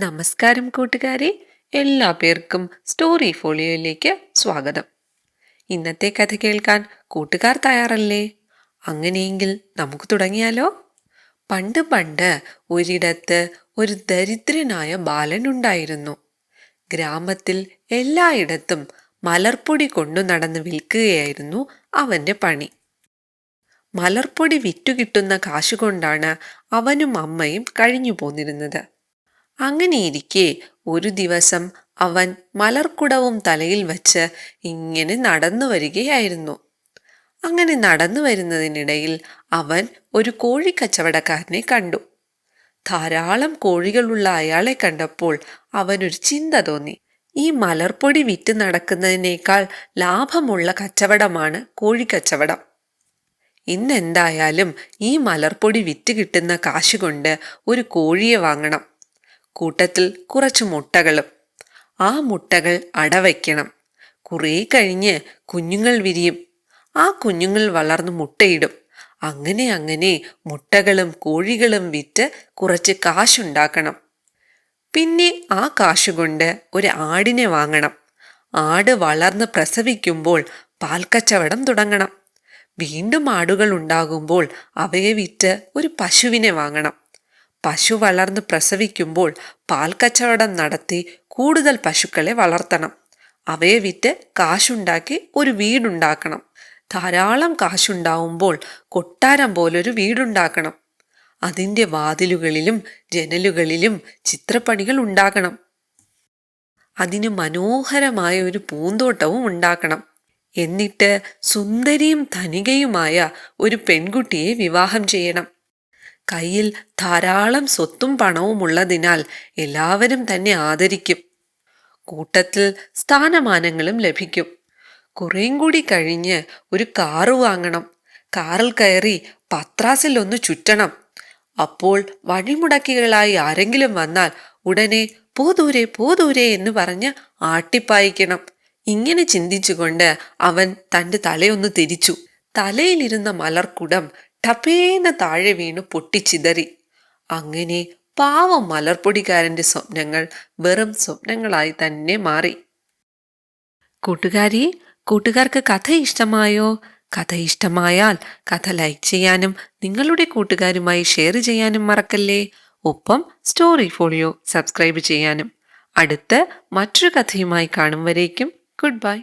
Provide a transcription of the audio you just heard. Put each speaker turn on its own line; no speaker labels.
നമസ്കാരം കൂട്ടുകാരെ, എല്ലാ പേർക്കും സ്റ്റോറി ഫോളിയോയിലേക്ക് സ്വാഗതം. ഇന്നത്തെ കഥ കേൾക്കാൻ കൂട്ടുകാർ തയ്യാറല്ലേ? അങ്ങനെയെങ്കിൽ നമുക്ക് തുടങ്ങിയാലോ? പണ്ട് പണ്ട് ഒരിടത്ത് ഒരു ദരിദ്രനായ ബാലനുണ്ടായിരുന്നു. ഗ്രാമത്തിൽ എല്ലായിടത്തും മലർപ്പൊടി കൊണ്ടു നടന്ന് വിൽക്കുകയായിരുന്നു അവന്റെ പണി. മലർപ്പൊടി വിറ്റുകിട്ടുന്ന കാശുകൊണ്ടാണ് അവനും അമ്മയും കഴിഞ്ഞു പോന്നിരുന്നത്. അങ്ങനെയിരിക്കെ ഒരു ദിവസം അവൻ മലർക്കുടവും തലയിൽ വച്ച് ഇങ്ങനെ നടന്നു വരികയായിരുന്നു. അങ്ങനെ നടന്നു വരുന്നതിനിടയിൽ അവൻ ഒരു കോഴിക്കച്ചവടക്കാരനെ കണ്ടു. ധാരാളം കോഴികളുള്ള അയാളെ കണ്ടപ്പോൾ അവനൊരു ചിന്ത തോന്നി. ഈ മലർപ്പൊടി വിറ്റ് നടക്കുന്നതിനേക്കാൾ ലാഭമുള്ള കച്ചവടമാണ് കോഴിക്കച്ചവടം. ഇന്നെന്തായാലും ഈ മലർപ്പൊടി വിറ്റ് കിട്ടുന്ന കാശുകൊണ്ട് ഒരു കോഴിയെ വാങ്ങണം. കൂട്ടത്തിൽ കുറച്ച് മുട്ടകളും. ആ മുട്ടകൾ അടവയ്ക്കണം. കുറേ കഴിഞ്ഞ് കുഞ്ഞുങ്ങൾ വിരിയും. ആ കുഞ്ഞുങ്ങൾ വളർന്ന് മുട്ടയിടും. അങ്ങനെ അങ്ങനെ മുട്ടകളും കോഴികളും വിറ്റ് കുറച്ച് കാശുണ്ടാക്കണം. പിന്നെ ആ കാശുകൊണ്ട് ഒരു ആടിനെ വാങ്ങണം. ആട് വളർന്ന് പ്രസവിക്കുമ്പോൾ പാൽക്കച്ചവടം തുടങ്ങണം. വീണ്ടും ആടുകൾ ഉണ്ടാകുമ്പോൾ അവയെ വിറ്റ് ഒരു പശുവിനെ വാങ്ങണം. പശു വളർന്ന് പ്രസവിക്കുമ്പോൾ പാൽ കച്ചവടം നടത്തി കൂടുതൽ പശുക്കളെ വളർത്തണം. അവയെ വിറ്റ് കാശുണ്ടാക്കി ഒരു വീടുണ്ടാക്കണം. ധാരാളം കാശുണ്ടാവുമ്പോൾ കൊട്ടാരം പോലൊരു വീടുണ്ടാക്കണം. അതിൻ്റെ വാതിലുകളിലും ജനലുകളിലും ചിത്രപ്പണികൾ ഉണ്ടാക്കണം. അതിന് മനോഹരമായ ഒരു പൂന്തോട്ടവും ഉണ്ടാക്കണം. എന്നിട്ട് സുന്ദരിയും ധനികയുമായ ഒരു പെൺകുട്ടിയെ വിവാഹം ചെയ്യണം. കയ്യിൽ ധാരാളം സ്വത്തും പണവും ഉള്ളതിനാൽ എല്ലാവരും തന്നെ ആദരിക്കും. കൂട്ടത്തിൽ സ്ഥാനമാനങ്ങളും ലഭിക്കും. കുറേം കൂടി കഴിഞ്ഞ് ഒരു കാറ് വാങ്ങണം. കാറിൽ കയറി പത്രാസിൽ ഒന്ന് ചുറ്റണം. അപ്പോൾ വഴിമുടക്കികളായി ആരെങ്കിലും വന്നാൽ ഉടനെ പോദൂരെ പോദൂരെ എന്ന് പറഞ്ഞ് ആട്ടിപ്പായിക്കണം. ഇങ്ങനെ ചിന്തിച്ചുകൊണ്ട് അവൻ തൻ്റെ തലയൊന്ന് തിരിച്ചു. തലയിലിരുന്ന മലർക്കുടം ടപേന്ന് താഴെ വീണു പൊട്ടിച്ചിതറി. അങ്ങനെ പാവം മലർപ്പൊടിക്കാരൻ്റെ സ്വപ്നങ്ങൾ വെറും സ്വപ്നങ്ങളായി തന്നെ മാറി. കൂട്ടുകാർക്ക് കഥ ഇഷ്ടമായോ? കഥ ഇഷ്ടമായാൽ കഥ ലൈക്ക് ചെയ്യാനും നിങ്ങളുടെ കൂട്ടുകാരുമായി ഷെയർ ചെയ്യാനും മറക്കല്ലേ. ഒപ്പം സ്റ്റോറി ഫോളിയോ സബ്സ്ക്രൈബ് ചെയ്യാനും. അടുത്ത മറ്റൊരു കഥയുമായി കാണും വരേക്കും ഗുഡ് ബൈ.